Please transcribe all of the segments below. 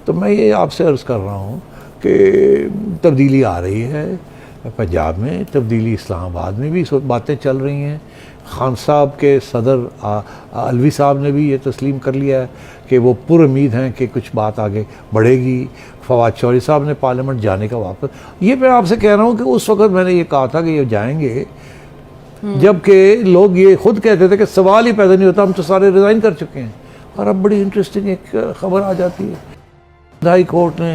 तो मैं ये आपसे अर्ज़ कर रहा हूँ कि तब्दीली आ रही है पंजाब में, तब्दीली इस्लामाबाद में भी बातें चल रही हैं। खान साहब के सदर अलवी साहब ने भी ये तस्लीम कर लिया है कि वो पुरुम्मीद हैं कि कुछ बात आगे बढ़ेगी। फवाद चौधरी साहब ने पार्लियामेंट जाने का वापस, ये मैं आपसे कह रहा हूँ कि उस वक्त मैंने ये कहा था कि ये जाएंगे, जबकि लोग ये खुद कहते थे कि सवाल ही पैदा नहीं होता, हम तो सारे रिज़ाइन कर चुके हैं। और अब बड़ी इंटरेस्टिंग एक ख़बर आ जाती है, हाई कोर्ट ने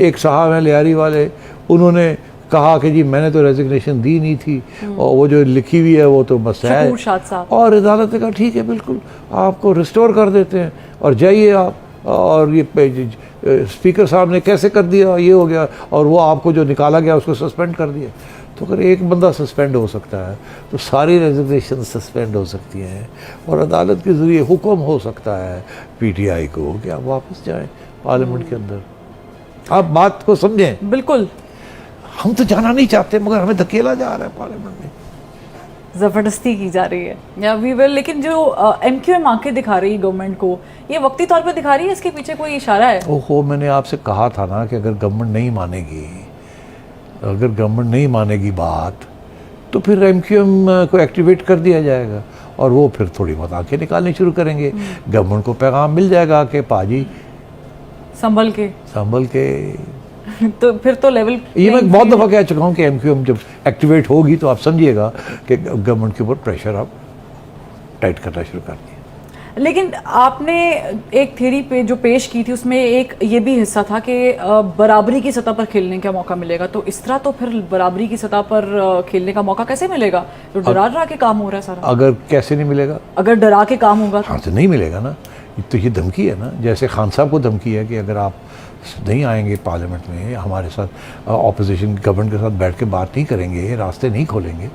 एक साहब हैं लियारी वाले, उन्होंने कहा कि जी मैंने तो रेजिग्नेशन दी नहीं थी और वो जो लिखी हुई है वो तो बस है, और अदालत ने कहा ठीक है बिल्कुल आपको रिस्टोर कर देते हैं और जाइए आप। और ये स्पीकर साहब ने कैसे कर दिया, ये हो गया, और वो आपको जो निकाला गया उसको सस्पेंड कर दिया। तो अगर एक बंदा सस्पेंड हो सकता है तो सारी रेजिग्नेशन सस्पेंड हो सकती हैं और अदालत के ज़रिए हुक्म हो सकता है पीटीआई को कि आप वापस जाएं पार्लियामेंट के अंदर। आप बात को समझें। बिल्कुल, हम तो जाना नहीं चाहते मगर हमें धकेला जा रहा है पार्लियामेंट में, ज़बरदस्ती की जा रही है या वी विल। लेकिन जो एमक्यूएम आंखें दिखा रही है गवर्नमेंट को, ये वक्ती तौर पे दिखा रही है, इसके पीछे कोई इशारा है? ओहो, मैंने आपसे कहा था ना कि अगर गवर्नमेंट नहीं मानेगी, अगर गवर्नमेंट नहीं मानेगी बात, तो फिर एमक्यूएम को एक्टिवेट कर दिया जाएगा और वो फिर थोड़ी बहुत आंखें निकालनी शुरू करेंगे। गवर्नमेंट को पैगाम मिल जाएगा कि पाजी संभल के तो फिर तो लेवल, ये मैं बहुत दफ़ा कह चुका हूँ कि एमक्यूएम जब एक्टिवेट होगी तो आप समझिएगा कि गवर्नमेंट के ऊपर प्रेशर आप टाइट करना शुरू कर दिए। लेकिन आपने एक थ्योरी पे जो पेश की थी उसमें एक ये भी हिस्सा था कि बराबरी की सतह पर खेलने का मौका मिलेगा, तो इस तरह तो फिर बराबरी की सतह पर खेलने का मौका कैसे मिलेगा? तो डरा के काम हो रहा है सारा। अगर कैसे नहीं मिलेगा? अगर डरा के काम होगा हाँ तो नहीं मिलेगा ना, तो ये धमकी है ना, जैसे खान साहब को धमकी है कि अगर आप नहीं आएंगे पार्लियामेंट में, हमारे साथ ऑपोजिशन गवर्नमेंट के साथ बैठ के बात नहीं करेंगे, रास्ते नहीं खोलेंगे,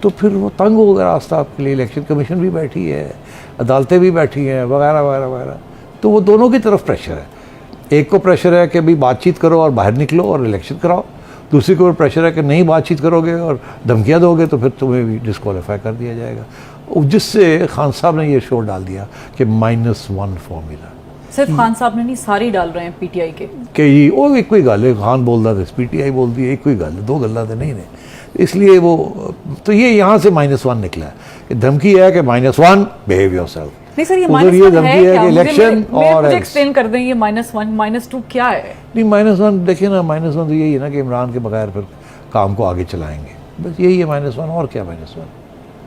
तो फिर वो तंग होगा रास्ता आपके लिए। इलेक्शन कमीशन भी बैठी है, अदालतें भी बैठी हैं, वगैरह वगैरह वगैरह। तो वो दोनों की तरफ प्रेशर है। एक को प्रेशर है कि भाई बातचीत करो और बाहर निकलो और इलेक्शन कराओ, दूसरी को प्रेशर है कि नहीं बातचीत करोगे और धमकियाँ दोगे तो फिर तुम्हें भी डिस्क्वालीफाई कर दिया जाएगा। जिससे खान साहब ने ये शोर डाल दिया कि -1 फॉर्मूला। सिर्फ खान साहब ने नहीं, सारी डाल रहे हैं पीटीआई के कि ये वो एक कोई गल है, खान बोलता था पीटीआई बोलती है, एक कोई गल है, दो गल्ला तो नहीं। इसलिए वो तो ये यहाँ से -1 निकला है कि धमकी है कि -1 बिहेव योरसेल्फ। नहीं सर, ये धमकी है कि इलेक्शन और मुझे एक्सप्लेन कर दें ये -1 -2 क्या है? नहीं -1 देखिए ना, -1 तो यही है ना कि इमरान के बगैर फिर काम को आगे चलाएंगे, बस यही है -1। और क्या -1?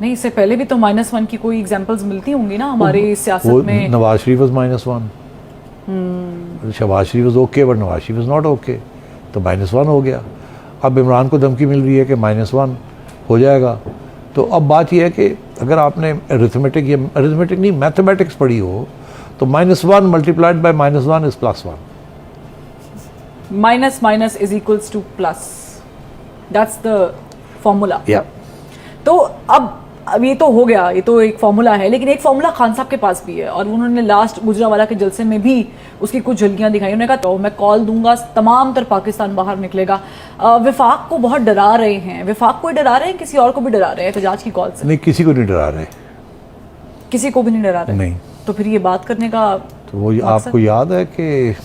नहीं, इससे पहले भी तो -1 की कोई एग्जांपल्स मिलती होंगी ना हमारी सियासत में। Nawaz Sharif was -1, Shehbaz Sharif was okay but Nawaz Sharif was not okay, तो -1 हो गया। अब इमरान को धमकी मिल रही है कि -1 हो जाएगा। तो अब बात यह है कि अगर आपने अरिथमेटिक नहीं मैथमेटिक्स पढ़ी हो तो -1 multiplied by -1 is +1। Minus is equals two plus, that's the formula. तो अब ये तो हो गया, ये तो एक फॉर्मूला है, लेकिन एक फॉर्मूला खान साहब के पास भी है और उन्होंने लास्ट गुजरावाला के जलसे में भी उसकी कुछ झलकियां दिखाई। उन्होंने कहा तो मैं कॉल दूंगा, तमाम तर पाकिस्तान बाहर निकलेगा। विफाक को बहुत डरा रहे हैं, विफाक को डरा रहे हैं, किसी और को भी डरा रहे हैं एहतजाज की कॉल से? नहीं, किसी को नहीं डरा रहे, किसी को भी नहीं डरा रहे। नहीं। तो फिर ये बात करने का तो वो आपको याद है कि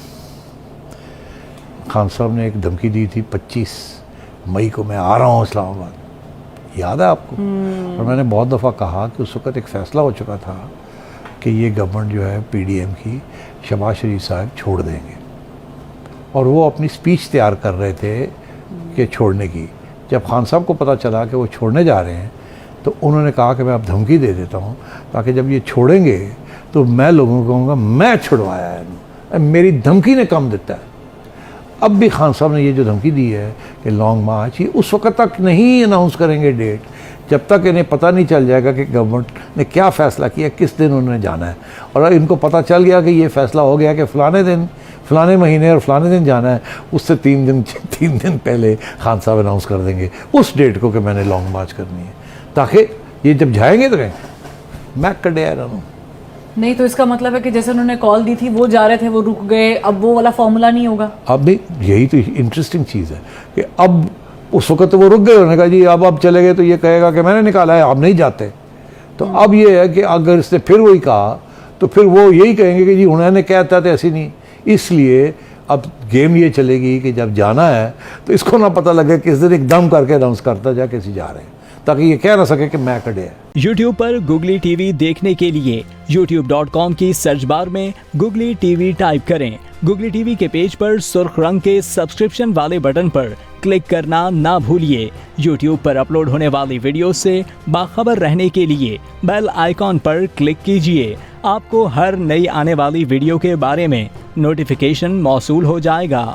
खान साहब ने एक धमकी दी थी 25 मई को मैं आ रहा हूँ इस्लामाबाद, याद है आपको? और मैंने बहुत दफ़ा कहा कि उस वक़्त एक फ़ैसला हो चुका था कि ये गवर्नमेंट जो है पीडीएम की शहबाज शरीफ साहब छोड़ देंगे, और वो अपनी स्पीच तैयार कर रहे थे कि छोड़ने की। जब खान साहब को पता चला कि वो छोड़ने जा रहे हैं तो उन्होंने कहा कि मैं अब धमकी दे देता हूँ ताकि जब ये छोड़ेंगे तो मैं लोगों को कहूँगा मैं छुड़वाया है, मेरी धमकी ने कम देता है। अब भी खान साहब ने ये जो धमकी दी है कि लॉन्ग मार्च, ये उस वक्त तक नहीं अनाउंस करेंगे डेट जब तक इन्हें पता नहीं चल जाएगा कि गवर्नमेंट ने क्या फ़ैसला किया, किस दिन उन्होंने जाना है। और इनको पता चल गया कि ये फ़ैसला हो गया कि फ़लाने दिन, फ़लाने महीने और फ़लाने दिन जाना है, उससे 3 दिन पहले खान साहब अनाउंस कर देंगे उस डेट को कि मैंने लॉन्ग मार्च करनी है, ताकि ये जब जाएंगे तो कहें मैं कटे आ रहा हूँ। नहीं तो इसका मतलब है कि जैसे उन्होंने कॉल दी थी, वो जा रहे थे, वो रुक गए, अब वो वाला फॉर्मूला नहीं होगा। अब भी यही तो इंटरेस्टिंग चीज़ है कि अब उस वक्त तो वो रुक गए, उन्होंने कहा जी अब चले गए तो ये कहेगा कि मैंने निकाला है, आप नहीं जाते। तो अब ये है कि अगर इसने फिर वही कहा तो फिर वो यही कहेंगे कि जी उन्होंने कहता था ऐसी नहीं, इसलिए अब गेम ये चलेगी कि जब जाना है तो इसको ना पता लगे किस दिन एकदम करके अनाउंस करता जा किसी जा रहे हैं, ताकि ये कह ना सके कि मैं कड़े है। YouTube पर गुगली टीवी देखने के लिए youtube.com की सर्च बार में गुगली टीवी टाइप करें। गुगली टीवी के पेज पर सुर्ख रंग के सब्सक्रिप्शन वाले बटन पर क्लिक करना ना भूलिए। YouTube पर अपलोड होने वाली वीडियो से बाखबर रहने के लिए बेल आइकॉन पर क्लिक कीजिए। आपको हर नई आने वाली वीडियो के बारे में नोटिफिकेशन मौसूल हो जाएगा।